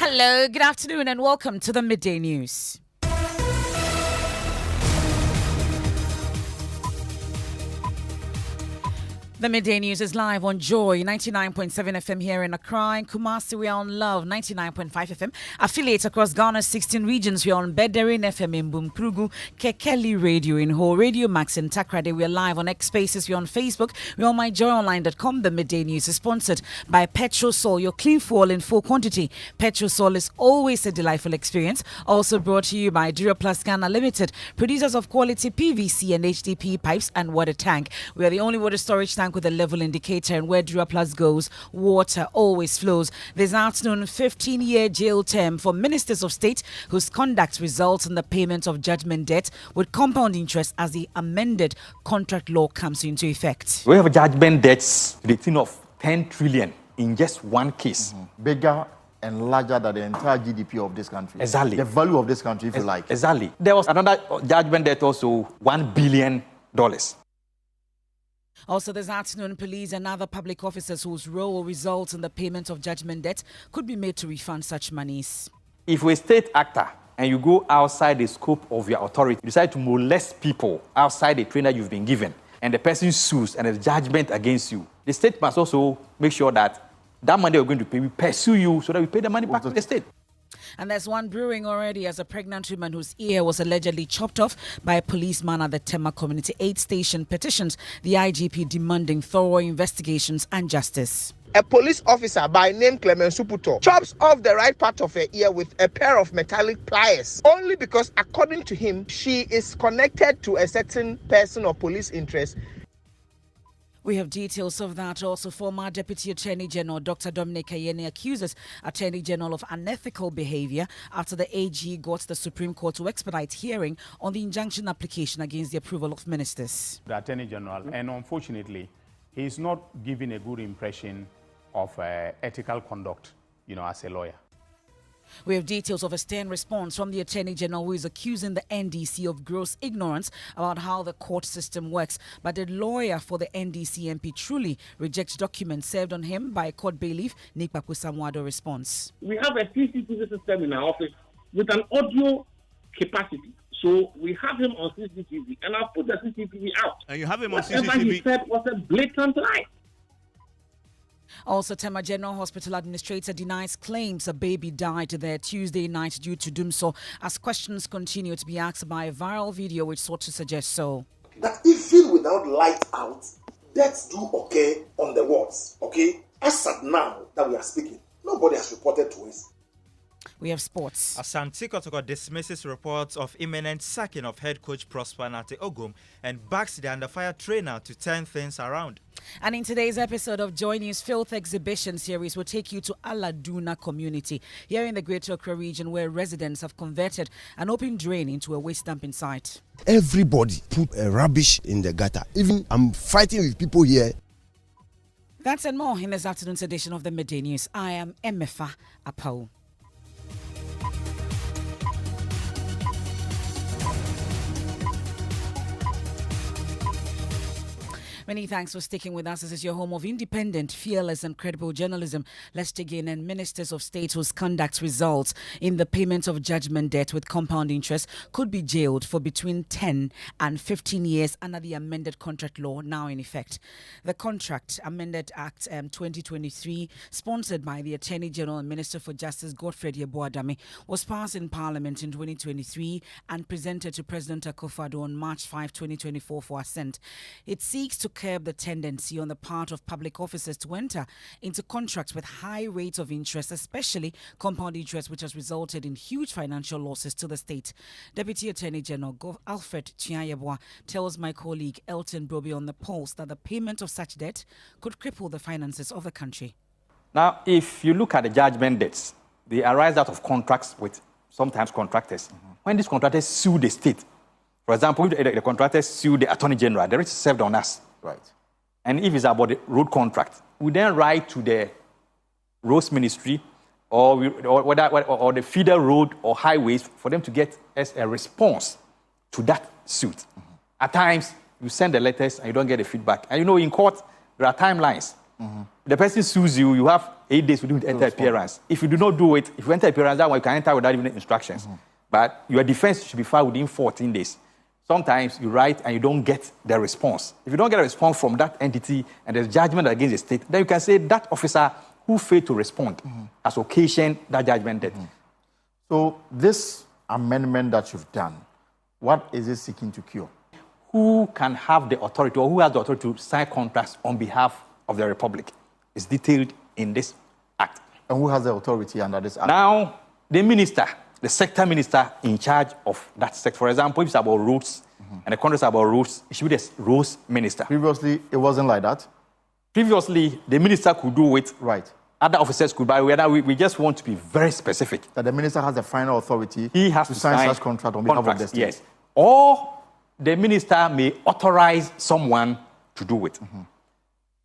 Hello, good afternoon, and welcome to the Midday News. The Midday News is live on Joy 99.7 FM here in Accra and Kumasi. We are on Love 99.5 FM. Affiliates across Ghana's 16 regions. We are on Bedouin FM in Bumprugu, Kekeli Radio in Ho, Radio Max in Takrade. We are live on X Spaces. We are on Facebook. We are on myjoyonline.com. The Midday News is sponsored by Petrosol, your clean fuel in full quantity. Petrosol is always a delightful experience. Also brought to you by Duraplus Ghana Limited, producers of quality PVC and HDP pipes and water tank. We are the only water storage tank with a level indicator, and where Duraplus goes, water always flows. This afternoon, 15-year jail term for ministers of state whose conduct results in the payment of judgment debt with compound interest as the amended contract law comes into effect. We have judgment debts to the tune of 10 trillion in just one case. Bigger and larger than the entire GDP of this country. Exactly. The value of this country, if you like. Exactly. There was another judgment debt also, $1 billion. Also this afternoon, police and other public officers whose role results in the payment of judgment debt could be made to refund such monies. If you're a state actor and you go outside the scope of your authority, you decide to molest people outside the training you've been given, and the person sues and there's judgment against you, the state must also make sure that that money we're going to pay, we pursue you so that we pay the money back to the state. And there's one brewing already as a pregnant woman whose ear was allegedly chopped off by a policeman at the Tema Community Aid Station petitions the IGP demanding thorough investigations and justice. A police officer by name Clement Suputo chops off the right part of her ear with a pair of metallic pliers, only because, according to him, she is connected to a certain person of police interest. We have details of that. Also, former Deputy Attorney General Dr. Dominic Ayeni accuses Attorney General of unethical behavior after the AG got the Supreme Court to expedite hearing on the injunction application against the approval of ministers. The Attorney General, and unfortunately, he is not giving a good impression of ethical conduct, as a lawyer. We have details of a stern response from the Attorney General, who is accusing the NDC of gross ignorance about how the court system works. But the lawyer for the NDC MP truly rejects documents served on him by a court bailiff. Nikpaku Samwado response. We have a CCTV system in our office with an audio capacity. So we have him on CCTV, and I'll put the CCTV out. And you have him on Whatever CCTV? he said was a blatant lie. Also, Tema General Hospital Administrator denies claims a baby died there Tuesday night due to dumso, as questions continue to be asked by a viral video which sought to suggest so. That even without light out, deaths do occur on the wards, okay? As at now that we are speaking, nobody has reported to us. We have sports. Asante Kotoko dismisses reports of imminent sacking of head coach Prosper Nate Ogum and backs the under-fire trainer to turn things around. And in today's episode of Joy News Filth Exhibition Series, we'll take you to Aladuna community here in the Greater Accra region, where residents have converted an open drain into a waste dumping site. Everybody put rubbish in the gutter. Even I'm fighting with people here. That's and more in this afternoon's edition of the Midday News. I am Emefa Apawu. Many thanks for sticking with us. This is your home of independent, fearless and credible journalism. Let's dig in. And ministers of state whose conduct results in the payment of judgment debt with compound interest could be jailed for between 10 and 15 years under the amended contract law now in effect. The Contract Amended Act 2023, sponsored by the Attorney General and Minister for Justice Godfred Yeboadame, was passed in Parliament in 2023 and presented to President Akufo-Addo on March 5, 2024 for assent. It seeks to curb the tendency on the part of public officers to enter into contracts with high rates of interest, especially compound interest, which has resulted in huge financial losses to the state. Deputy Attorney General Alfred Chianyeboa tells my colleague Elton Broby on the Pulse that the payment of such debt could cripple the finances of the country. Now, if you look at the judgment debts, they arise out of contracts with sometimes contractors. When these contractors sue the state, for example, if the contractors sue the Attorney General, the risk is served on us. Right. And if it's about the road contract, we then write to the roads ministry or the feeder road or highways for them to get us a response to that suit. At times, you send the letters and you don't get the feedback. And in court, there are timelines. The person sues you, you have 8 days within enter appearance. If you do not do it, if you enter appearance, that one you can enter without even instructions. But your defense should be filed within 14 days. Sometimes you write and you don't get the response. If you don't get a response from that entity and there's judgment against the state, then you can say that officer who failed to respond has occasioned that judgment death. So this amendment that you've done, what is it seeking to cure? Who can have the authority or who has the authority to sign contracts on behalf of the Republic is detailed in this act. And who has the authority under this act? Now, the minister, the sector minister in charge of that sector. For example, if it's about roads and the contracts about roads, it should be the roads minister. Previously, it wasn't like that? Previously, the minister could do it. Right. Other officers could, but we just want to be very specific. That the minister has the final authority he has to sign such contract on behalf of the state. Yes. Or the minister may authorize someone to do it.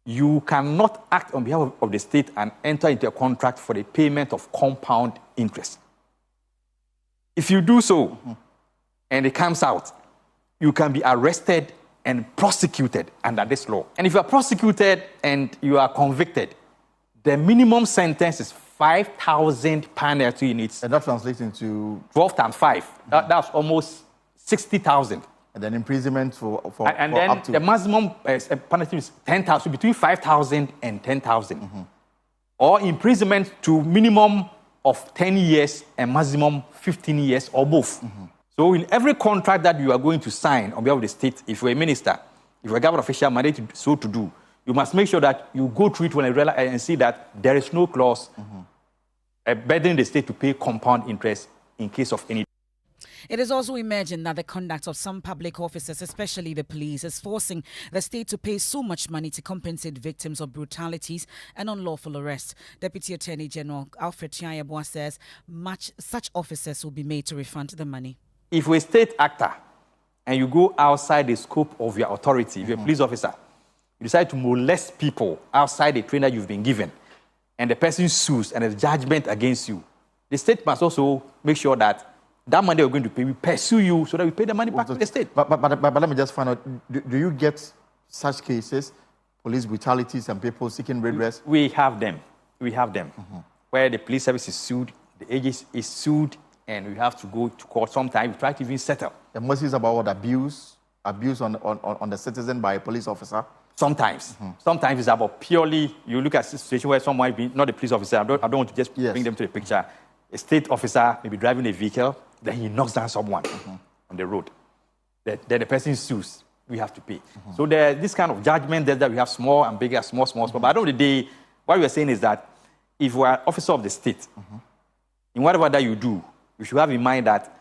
You cannot act on behalf of the state and enter into a contract for the payment of compound interest. If you do so, and it comes out, you can be arrested and prosecuted under this law. And if you are prosecuted and you are convicted, the minimum sentence is 5,000 penalty units. And that translates into 12 times 5. That's almost 60,000. And then imprisonment for then up to the maximum penalty is 10,000, between 5,000 and 10,000. Or imprisonment to minimum of 10 years and maximum 15 years or both. So in every contract that you are going to sign on behalf of the state, if you're a minister, if you're a government official mandated so to do, you must make sure that you go through it and see that there is no clause burdening the state to pay compound interest in case of any. It is also imagined that the conduct of some public officers, especially the police, is forcing the state to pay so much money to compensate victims of brutalities and unlawful arrests. Deputy Attorney General Alfred Chiayeboah says such officers will be made to refund the money. If you're a state actor and you go outside the scope of your authority, if you're a police officer, you decide to molest people outside the training you've been given, and the person sues and there's judgment against you, the state must also make sure that that money we're going to pay, we pursue you so that we pay the money back to the state. But let me just find out, do you get such cases, police brutalities and people seeking redress? We have them. Where the police service is sued, the agency is sued, and we have to go to court. Sometimes we try to even settle. The most is about what abuse on the citizen by a police officer? Sometimes. Sometimes it's about purely, you look at a situation where someone, not a police officer, I don't want to just bring them to the picture. A state officer may be driving a vehicle, then he knocks down someone on the road. Then the person sues, we have to pay. So there's this kind of judgment that we have small and bigger, small. But at the end of the day, what we are saying is that if we are an officer of the state, in whatever that you do, you should have in mind that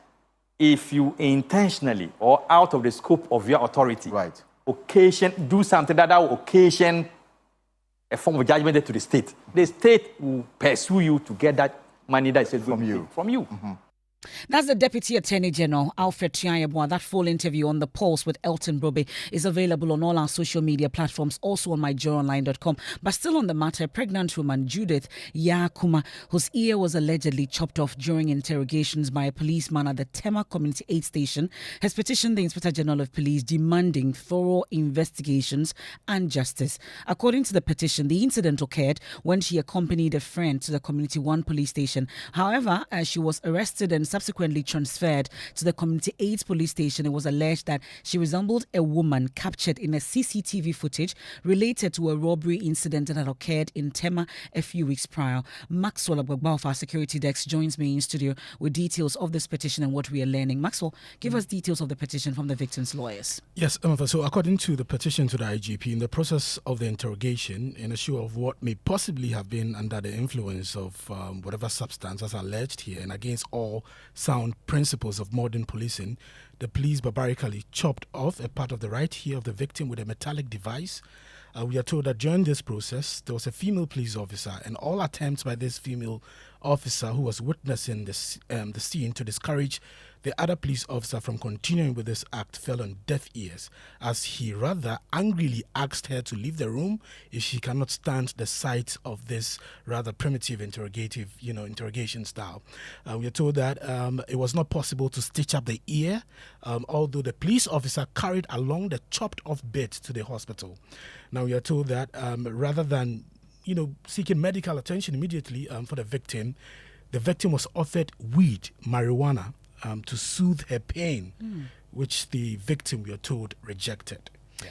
if you intentionally or out of the scope of your authority do something that will occasion a form of judgment to the state will pursue you to get that money that is from you. That's the Deputy Attorney General, Alfred Chiayeboah. That full interview on The Pulse with Elton Brobe is available on all our social media platforms, also on myjoyonline.com. But still on the matter, a pregnant woman, Judith Yakuma, whose ear was allegedly chopped off during interrogations by a policeman at the Tema Community Aid Station, has petitioned the Inspector General of Police demanding thorough investigations and justice. According to the petition, the incident occurred when she accompanied a friend to the Community 1 police station. However, as she was arrested and subsequently transferred to the Community 8 police station, it was alleged that she resembled a woman captured in a CCTV footage related to a robbery incident that had occurred in Tema a few weeks prior. Maxwell Agbagba of our security desk joins me in studio with details of this petition and what we are learning. Maxwell, give us details of the petition from the victim's lawyers. Yes, Emefa. So according to the petition to the IGP, in the process of the interrogation, in a show of what may possibly have been under the influence of whatever substance as alleged here and against all sound principles of modern policing, the police barbarically chopped off a part of the right ear of the victim with a metallic device. We are told that during this process, there was a female police officer, and all attempts by this female officer who was witnessing the scene to discourage the other police officer from continuing with this act fell on deaf ears, as he rather angrily asked her to leave the room if she cannot stand the sight of this rather primitive interrogation style. We are told that it was not possible to stitch up the ear, although the police officer carried along the chopped off bit to the hospital. Now we are told that rather than seeking medical attention immediately for the victim. The victim was offered weed, marijuana, to soothe her pain, which the victim, we are told, rejected. Yeah.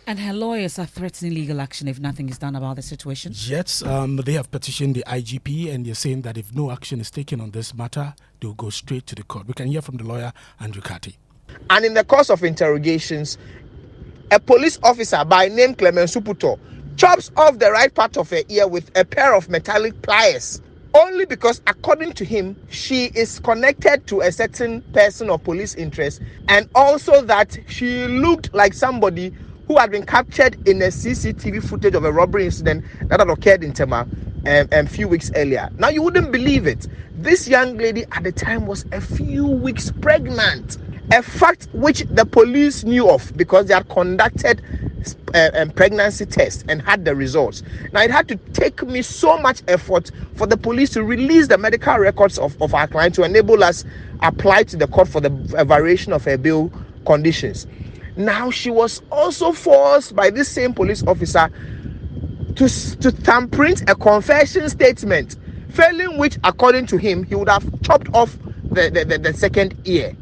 And her lawyers are threatening legal action if nothing is done about the situation? Yes, they have petitioned the IGP, and they're saying that if no action is taken on this matter, they'll go straight to the court. We can hear from the lawyer, Andrew Kati. And in the course of interrogations, a police officer by name Clement Suputo chops off the right part of her ear with a pair of metallic pliers, only because, according to him, she is connected to a certain person of police interest, and also that she looked like somebody who had been captured in a CCTV footage of a robbery incident that had occurred in Tema a few weeks earlier. Now, you wouldn't believe it. This young lady at the time was a few weeks pregnant, a fact which the police knew of because they had conducted pregnancy tests and had the results. Now, it had to take me so much effort for the police to release the medical records of our client to enable us apply to the court for the variation of her bail conditions. Now, she was also forced by this same police officer to thumbprint a confession statement, failing which, according to him, he would have chopped off the second ear.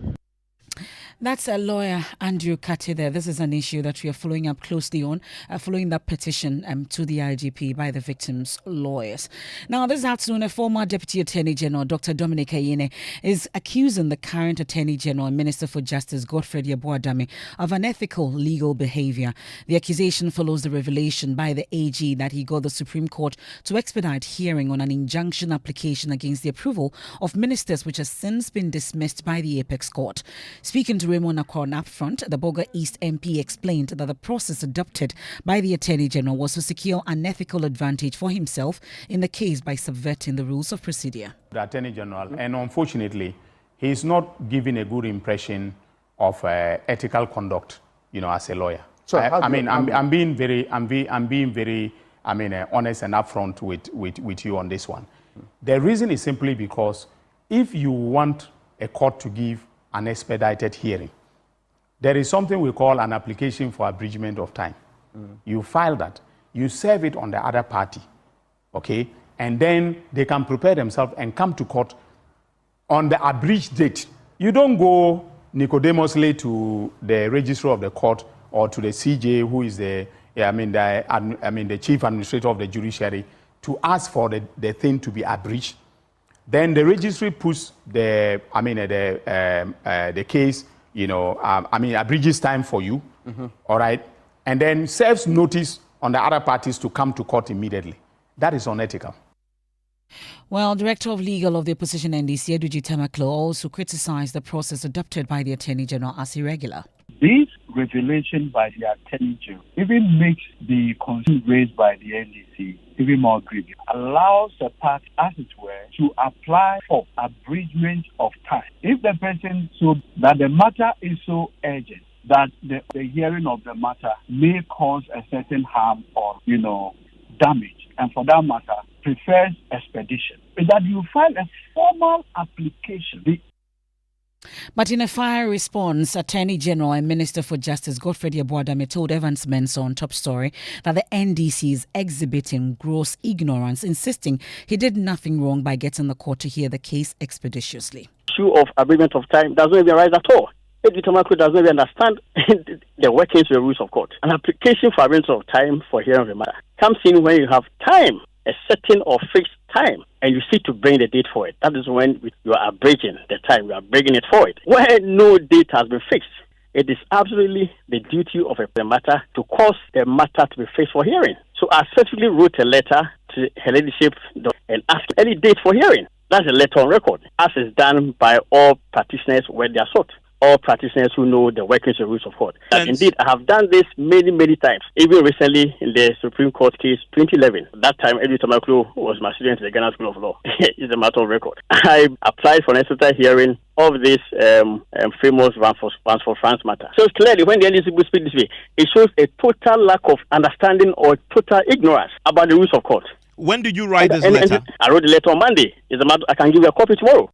That's a lawyer, Andrew Kati there. This is an issue that we are following up closely on, following that petition to the IGP by the victims' lawyers. Now, this afternoon, a former Deputy Attorney General, Dr. Dominic Ayine, is accusing the current Attorney General and Minister for Justice, Godfred Yeboah-Dame, of unethical legal behavior. The accusation follows the revelation by the AG that he got the Supreme Court to expedite hearing on an injunction application against the approval of ministers, which has since been dismissed by the Apex Court. Speaking to Raymond Akron up front, the Boga East MP explained that the process adopted by the Attorney General was to secure an ethical advantage for himself in the case by subverting the rules of procedure. The Attorney General, and unfortunately, he's not giving a good impression of ethical conduct, as a lawyer. So I'm being very honest and upfront with you on this one. The reason is simply because if you want a court to give an expedited hearing, there is something we call an application for abridgment of time. You file that, you serve it on the other party, okay? And then they can prepare themselves and come to court on the abridged date. You don't go Nicodemously to the registrar of the court or to the CJ, who is the chief administrator of the judiciary, to ask for the thing to be abridged. Then the registry puts the case, abridges time for you, all right, and then serves notice on the other parties to come to court immediately. That is unethical. Well, Director of Legal of the Opposition NDC, Eduji Tamaklo, also criticized the process adopted by the Attorney General as irregular. This revelation by the Attorney General even makes the concern raised by the NDC even more grievous. Allows the party, as it were, to apply for abridgment of time. If the person so that the matter is so urgent that the hearing of the matter may cause a certain harm or damage, and for that matter prefers expedition, is that you file a formal application. But in a fiery response, Attorney General and Minister for Justice Godfred Yeboah-Dame told Evans Mensah on Top Story that the NDC is exhibiting gross ignorance, insisting he did nothing wrong by getting the court to hear the case expeditiously. Issue of abridgment of time does not even arise at all. Eddie Tomako does not even understand the workings of the rules of court. An application for abridgment of time for hearing of a matter comes in when you have time, a certain or fixed time, and you seek to bring the date for it. That is when you are abridging the time, you are bringing it forward. When no date has been fixed, it is absolutely the duty of the matter to cause the matter to be fixed for hearing. So I specifically wrote a letter to her ladyship and asked any date for hearing. That's a letter on record, as is done by all practitioners where they are sought. All practitioners who know the workings of rules of court. And indeed, I have done this many, many times. Even recently in the Supreme Court case 2011. That time, Edwin Tamaklo was my student in the Ghana School of Law. It's a matter of record. I applied for an expedited hearing of this famous Rance for France matter. So clearly, when the NDC speak this way, it shows a total lack of understanding or total ignorance about the rules of court. When did you write this letter? I wrote the letter on Monday. It's a matter, I can give you a copy tomorrow.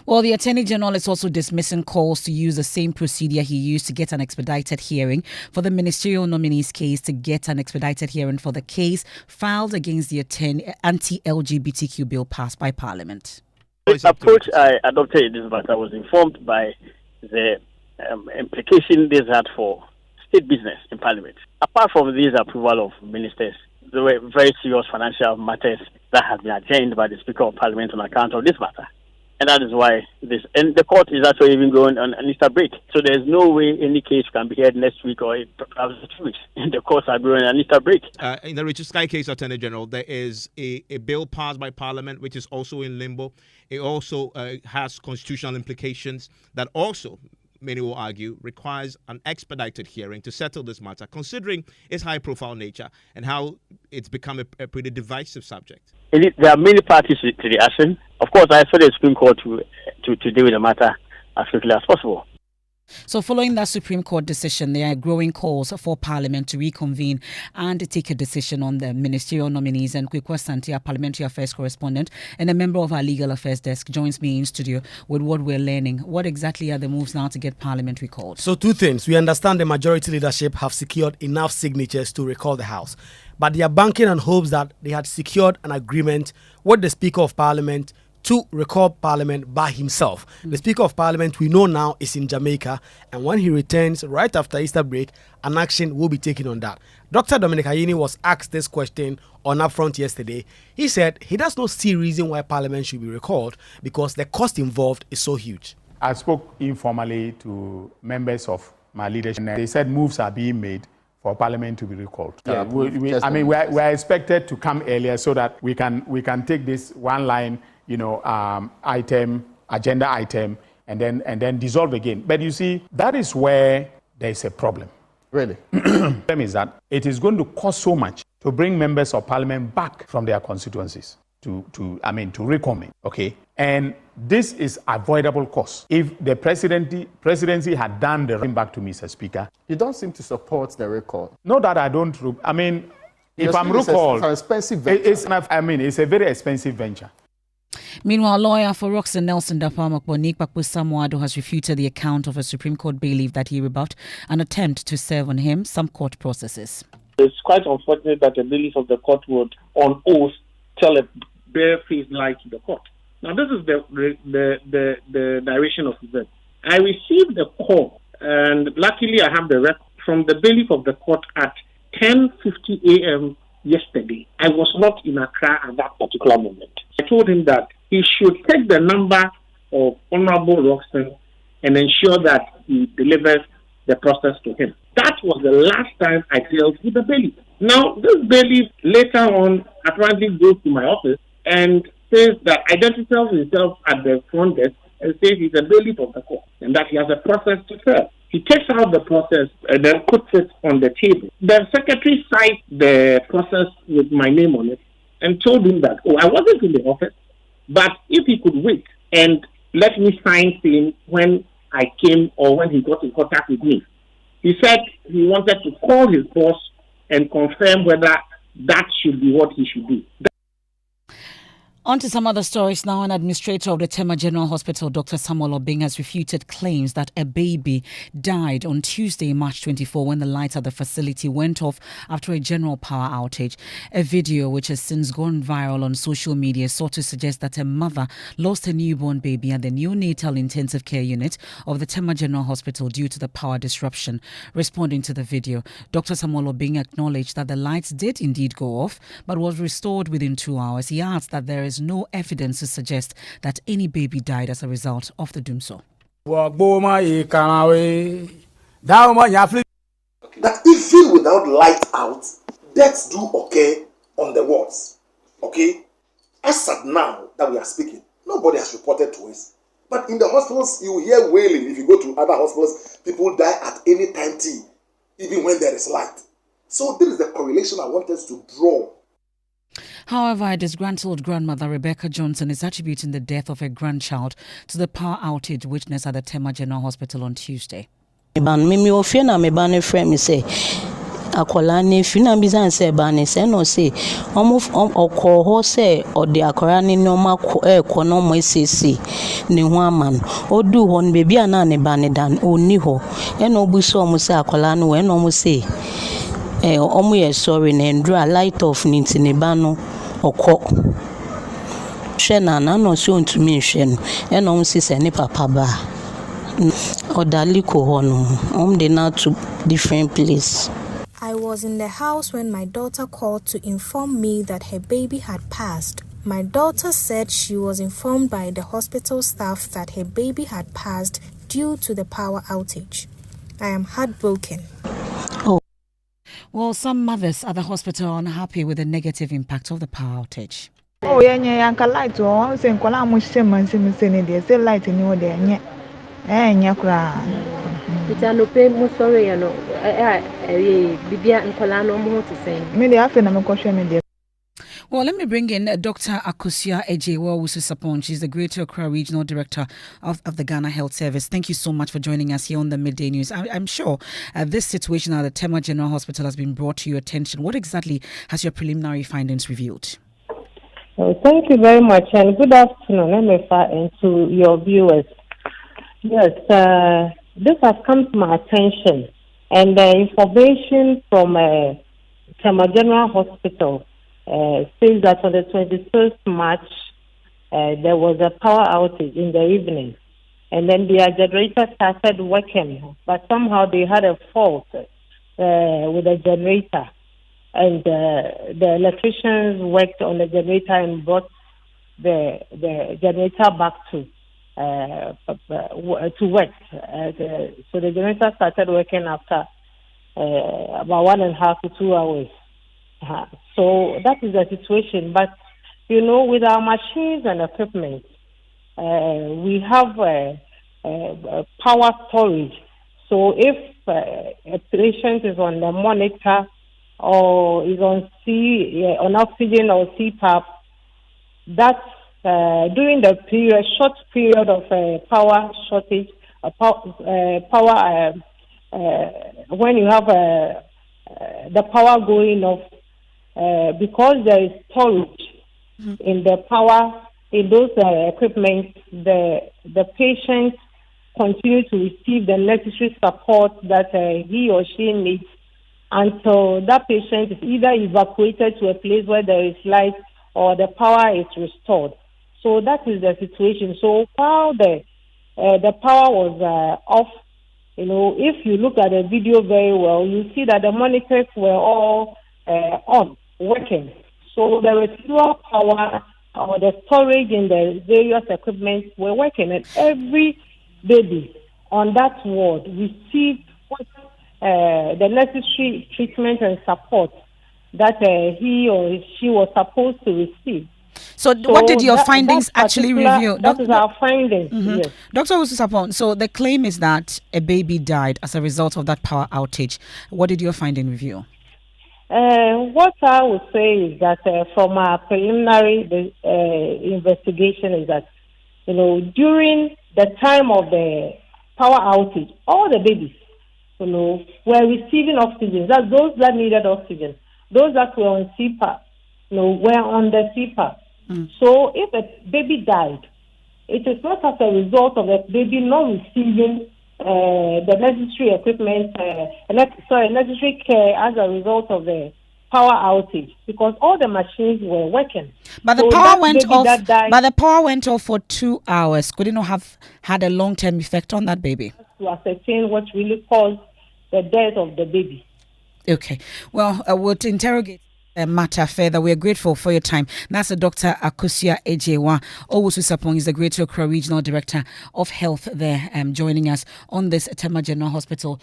Well, the Attorney General is also dismissing calls to use the same procedure he used to get an expedited hearing for the ministerial nominees case to get an expedited hearing for the case filed against the anti-LGBTQ bill passed by Parliament. The approach I adopted in this matter was informed by the implication this had for state business in Parliament. Apart from this approval of ministers, there were very serious financial matters that have been adjourned by the Speaker of Parliament on account of this matter. And that is why and the court is actually even going on an Easter break. So there's no way any case can be heard next week or perhaps 2 weeks. And the courts are going on an Easter break. In the Richard Sky case, Attorney General, there is a bill passed by Parliament which is also in limbo. It also has constitutional implications that also, many will argue, requires an expedited hearing to settle this matter, considering its high-profile nature and how it's become a pretty divisive subject. There are many parties to the action. Of course, I expect the Supreme Court to deal with the matter as quickly as possible. So following that Supreme Court decision, there are growing calls for Parliament to reconvene and take a decision on the ministerial nominees. And Kwekwa Santi, our Parliamentary Affairs correspondent and a member of our Legal Affairs desk, joins me in studio with what we're learning. What exactly are the moves now to get Parliament recalled? So 2 things. We understand the majority leadership have secured enough signatures to recall the House. But they are banking on hopes that they had secured an agreement with the Speaker of Parliament to recall Parliament by himself. The Speaker of Parliament, we know now, is in Jamaica, and when he returns right after Easter break, an action will be taken on that. Dr. Dominic Ayini was asked this question on Upfront yesterday. He said he does not see reason why Parliament should be recalled because the cost involved is so huge. I spoke informally to members of my leadership, and they said moves are being made for Parliament to be recalled. Yeah, we are expected to come earlier so that we can take this one line, agenda item, and then dissolve again. But you see, that is where there is a problem. Really? The problem is that it is going to cost so much to bring members of Parliament back from their constituencies to recommit. Okay, and this is avoidable cost. If the presidency had done the bring back to Mr. Speaker, you don't seem to support the recall. Not that I don't. If I'm recalled, it's an expensive venture. It's a very expensive venture. Meanwhile, lawyer for Roxanne Nelson Dapamakbo Nikpakpu Samuado has refuted the account of a Supreme Court bailiff that he rebuffed an attempt to serve on him some court processes. It's quite unfortunate that a bailiff of the court would, on oath, tell a bare-faced lie to the court. Now, this is the direction of events. I received a call, and luckily I have the record from the bailiff of the court at 10:50 a.m. yesterday. I was not in Accra at that particular moment. I told him that he should take the number of Honorable Roxton and ensure that he delivers the process to him. That was the last time I dealt with the bailiff. Now, this bailiff later on apparently goes to my office and says that identifies himself at the front desk and says he's a bailiff of the court and that he has a process to serve. He takes out the process and then puts it on the table. The secretary signed the process with my name on it and told him that, I wasn't in the office, but if he could wait and let me sign things when I came or when he got in contact with me. He said he wanted to call his boss and confirm whether that should be what he should do. On to some other stories now. An administrator of the Tema General Hospital, Dr. Samuel Obing, has refuted claims that a baby died on Tuesday, March 24, when the lights at the facility went off after a general power outage. A video which has since gone viral on social media sought to suggest that a mother lost her newborn baby at the neonatal intensive care unit of the Tema General Hospital due to the power disruption. Responding to the video, Dr. Samuel Obing acknowledged that the lights did indeed go off, but was restored within 2 hours. He adds that there is no evidence to suggest that any baby died as a result of the doomsday. That even without light out, deaths do occur on the wards. Okay? As at now that we are speaking, nobody has reported to us. But in the hospitals, you hear wailing. If you go to other hospitals, people die at any time T, even when there is light. So this is the correlation I want us to draw. However, a disgruntled grandmother, Rebecca Johnson, is attributing the death of her grandchild to the power outage witnessed at the Tema General Hospital on Tuesday. akola ne fina bizan se ba ne se no se okọ ho se ode akora ne no makọ no mo esesi ne ho ama no odu ho no bebi ana ne ba ne dan oni ho e no buso mo se akola no we no mo se omo ye sorry na ndra light off ni ntine ba no okọ hwe na no so ntumi hwe no e no mo se ne papa ba odaliko ho no dey now to different place. I was in the house when my daughter called to inform me that her baby had passed. My daughter said she was informed by the hospital staff that her baby had passed due to the power outage. I am heartbroken. Well, some mothers at the hospital are unhappy with the negative impact of the power outage. Oh, yeah, light. Oh, saying, "Kola mushi man, say light in your day." Itanope musore ya no bibia nkola no mo to say me dey afa na me kwhwe me dey. Well, let me bring in Dr. Akosia Ejewa Ususapon. She's the Greater Accra Regional Director of the Ghana Health Service. Thank you so much for joining us here on the Midday News. I'm sure this situation at the Tema General Hospital has been brought to your attention. What exactly has your preliminary findings revealed? Thank you very much, and good afternoon, Emefa, and to your viewers. Yes, this has come to my attention, and the information from Tema General Hospital says that on the 21st March, there was a power outage in the evening, and then the generator started working, but somehow they had a fault with the generator, and the electricians worked on the generator and brought the generator back to work. So the generator started working after about 1.5 to 2 hours. So that is the situation. But, with our machines and equipment, we have power storage. So if a patient is on the monitor or is on oxygen or CPAP, that's during the short period of power shortage, when you have the power going off, because there is storage in the power in those equipment, the patient continue to receive the necessary support that he or she needs until that patient is either evacuated to a place where there is light or the power is restored. So that is the situation. So while the power was off, if you look at the video very well, you see that the monitors were all on, working. So the residual power or the storage in the various equipment were working, and every baby on that ward received the necessary treatment and support that he or she was supposed to receive. So what did your findings actually reveal? That is our findings. Yes. Dr. Ususapon, so the claim is that a baby died as a result of that power outage. What did your finding reveal? What I would say is that from our preliminary investigation is that, during the time of the power outage, all the babies, were receiving oxygen. That's those that needed oxygen. Those that were on CPAP, were on the CPAP. So if a baby died, it is not as a result of the baby not receiving the necessary equipment, necessary care as a result of the power outage, because all the machines were working. But the power went off. But the power went off for 2 hours. Could it not have had a long-term effect on that baby? To ascertain what really caused the death of the baby. Okay. Well, we'll interrogate matter further. We are grateful for your time. That's Dr. Akosia Ejewa Ususapon is the Greater Accra Regional Director of Health there, joining us on this Tema General Hospital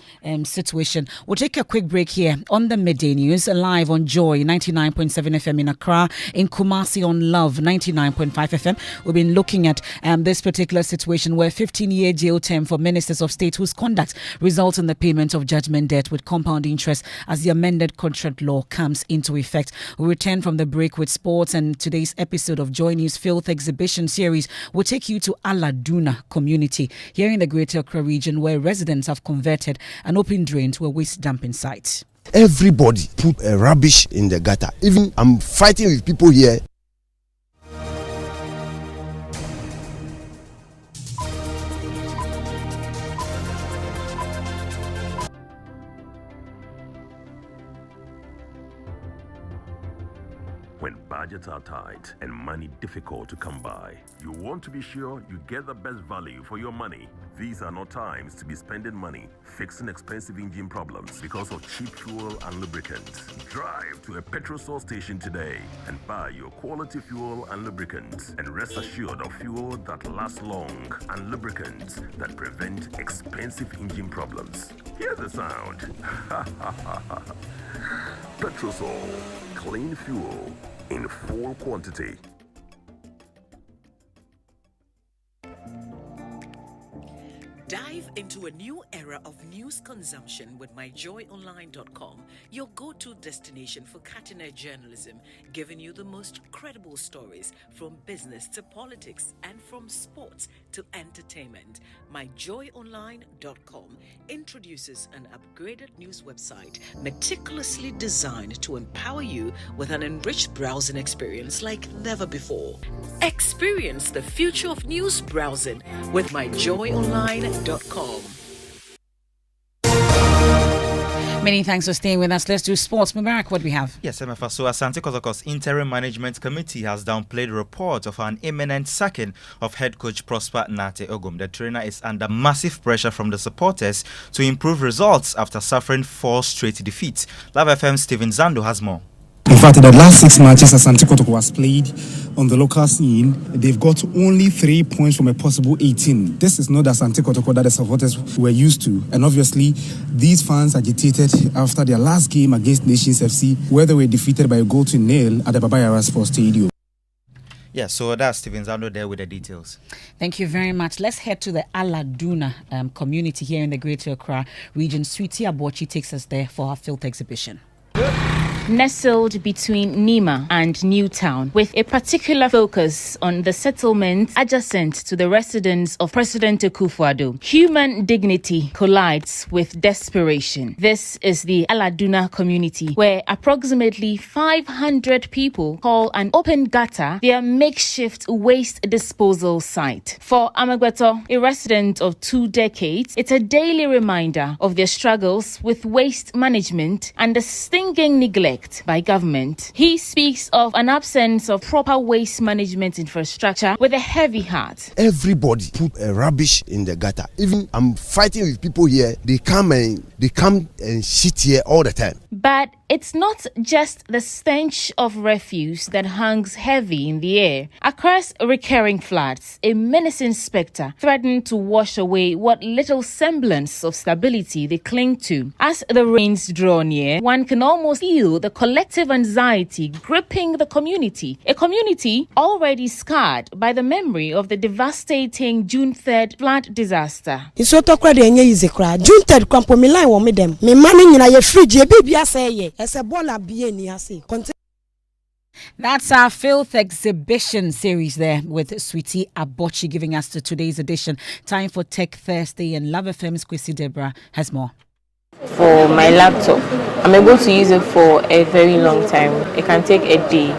situation. We'll take a quick break here on the Midday News, live on Joy 99.7 FM in Accra, in Kumasi on Love 99.5 FM. We've been looking at this particular situation where 15-year jail term for ministers of state whose conduct results in the payment of judgment debt with compound interest as the amended contract law comes into effect. We return from the break with sports, and today's episode of Joy News Filth Exhibition Series will take you to Aladuna community here in the Greater Accra region, where residents have converted an open drain to a waste dumping site. Everybody put rubbish in the gutter. Even I'm fighting with people here. When budgets are tight and money difficult to come by, you want to be sure you get the best value for your money. These are not times to be spending money fixing expensive engine problems because of cheap fuel and lubricants. Drive to a petrol source station today and buy your quality fuel and lubricants, and rest assured of fuel that lasts long and lubricants that prevent expensive engine problems. Hear the sound. Petrosol, clean fuel in full quantity. Dive into a new era of news consumption with myjoyonline.com, your go-to destination for cutting-edge journalism, giving you the most credible stories from business to politics and from sports to entertainment. Myjoyonline.com introduces an upgraded news website meticulously designed to empower you with an enriched browsing experience like never before. Experience the future of news browsing with myjoyonline.com. Many thanks for staying with us. Let's do sports. Mubarak, what do we have? Yes, Emefa. So Asante Kotoko's interim management committee has downplayed reports of an imminent sacking of head coach Prosper Nate Ogum. The trainer is under massive pressure from the supporters to improve results after suffering 4 straight defeats. Love FM Steven Zando has more. In fact, the last 6 matches Asante Kotoko has played on the local scene, they've got only 3 points from a possible 18. This is not the Asante Kotoko that the supporters were used to. And obviously, these fans agitated after their last game against Nations FC, where they were defeated by a 0-0 at the Baba Yara Sports Stadium. Yeah, so that's Steven Zando there with the details. Thank you very much. Let's head to the Aladuna community here in the Greater Accra region. Sweetie Abochi takes us there for her filth exhibition. Nestled between Nima and Newtown, with a particular focus on the settlement adjacent to the residence of President Akufo-Addo. Human dignity collides with desperation. This is the Aladuna community, where approximately 500 people call an open gutter their makeshift waste disposal site. For Amagbeto, a resident of 2 decades, it's a daily reminder of their struggles with waste management and the stinging neglect by government. He speaks of an absence of proper waste management infrastructure with a heavy heart. Everybody put rubbish in the gutter. Even I'm fighting with people here. They come and shit here all the time. But it's not just the stench of refuse that hangs heavy in the air. Across recurring floods, a menacing spectre threatened to wash away what little semblance of stability they cling to. As the rains draw near, one can almost feel the collective anxiety gripping the community. A community already scarred by the memory of the devastating June 3rd flood disaster. June 3rd kwampomi line wo me dem. Me mani nyina ye fridge e bibia say ye. That's our filth exhibition series there with Sweetie Abochi giving us to today's edition. Time for Tech Thursday, and Love FM's Kwesi Deborah has more. For my laptop, I'm able to use it for a very long time. It can take a day.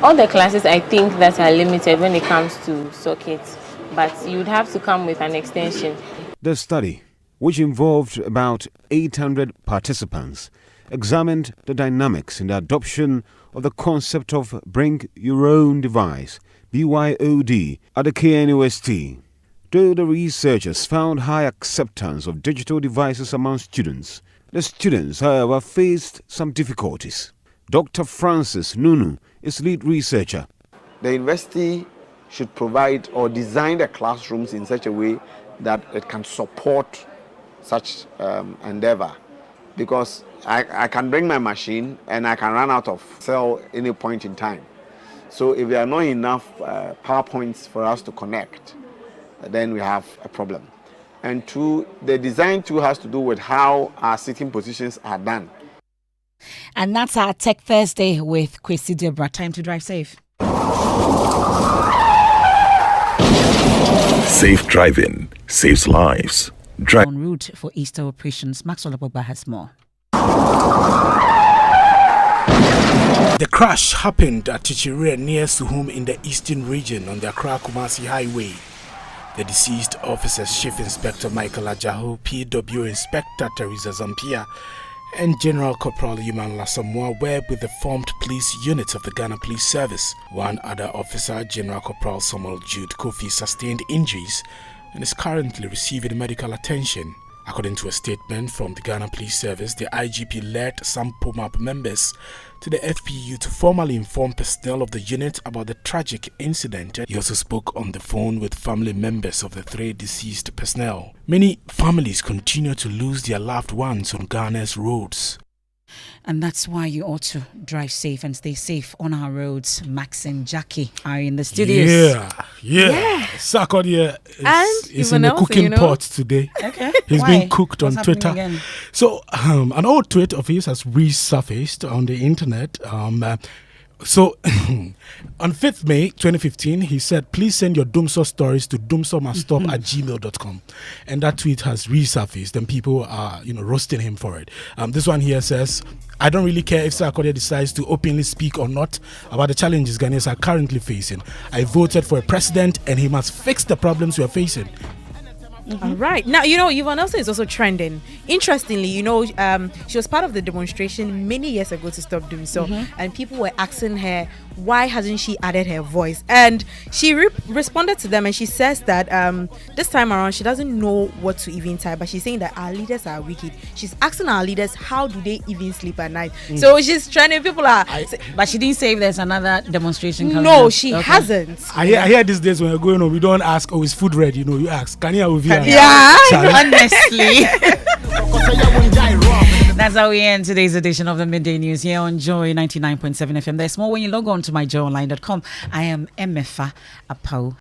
All the classes I think that are limited when it comes to sockets, but you'd have to come with an extension. The study, which involved about 800 participants, examined the dynamics in the adoption of the concept of Bring Your Own Device, BYOD, at the KNUST. Though the researchers found high acceptance of digital devices among students, the students, however, faced some difficulties. Dr. Francis Nunu is lead researcher. The university should provide or design the classrooms in such a way that it can support such endeavor, because I can bring my machine and I can run out of cell any point in time. So if there are not enough PowerPoints for us to connect, then we have a problem. And 2, the design too has to do with how our sitting positions are done. And that's our Tech Thursday with Kwesi Deborah. Time to drive safe. Safe driving saves lives. En route for Easter operations. Maxwell Ababa has more. The crash happened at Chichire near Suhum in the eastern region on the Accra-Kumasi Highway. The deceased officers, Chief Inspector Michael Ajaho, PW Inspector Teresa Zampia, and General Corporal Yuman Lasamoa were with the formed police units of the Ghana Police Service. One other officer, General Corporal Samuel Jude Kofi, sustained injuries and is currently receiving medical attention. According to a statement from the Ghana Police Service, the IGP led some POMAP members to the FPU to formally inform personnel of the unit about the tragic incident. He also spoke on the phone with family members of the 3 deceased personnel. Many families continue to lose their loved ones on Ghana's roads. And that's why you ought to drive safe and stay safe on our roads. Max and Jackie are in the studios. Yeah. Sarkodie is in the cooking pot today. Okay. He's been cooked on Twitter. Again? So, an old tweet of his has resurfaced on the internet. So, on 5th May 2015, he said, please send your Doomsaw stories to doomsawmuststop@gmail.com. And that tweet has resurfaced and people are, roasting him for it. This one here says, I don't really care if Sarkodie decides to openly speak or not about the challenges Ghanaians are currently facing. I voted for a president and he must fix the problems we are facing. All right. Now, Yvonne Nelson is also trending. Interestingly, she was part of the demonstration many years ago to stop doing so. And people were asking her, why hasn't she added her voice? And she responded to them and she says that this time around, she doesn't know what to even type, but she's saying that our leaders are wicked. She's asking our leaders, how do they even sleep at night? So she's trending. People are... But she didn't say if there's another demonstration coming No, up. she hasn't. I hear these days when you're going on, we don't ask, is food ready? You ask, can you have a VR? Yeah, honestly. That's how we end today's edition of the Midday News here on Joy 99.7 FM. There's more when you log on to myjoyonline.com. I am Emefa Apawu.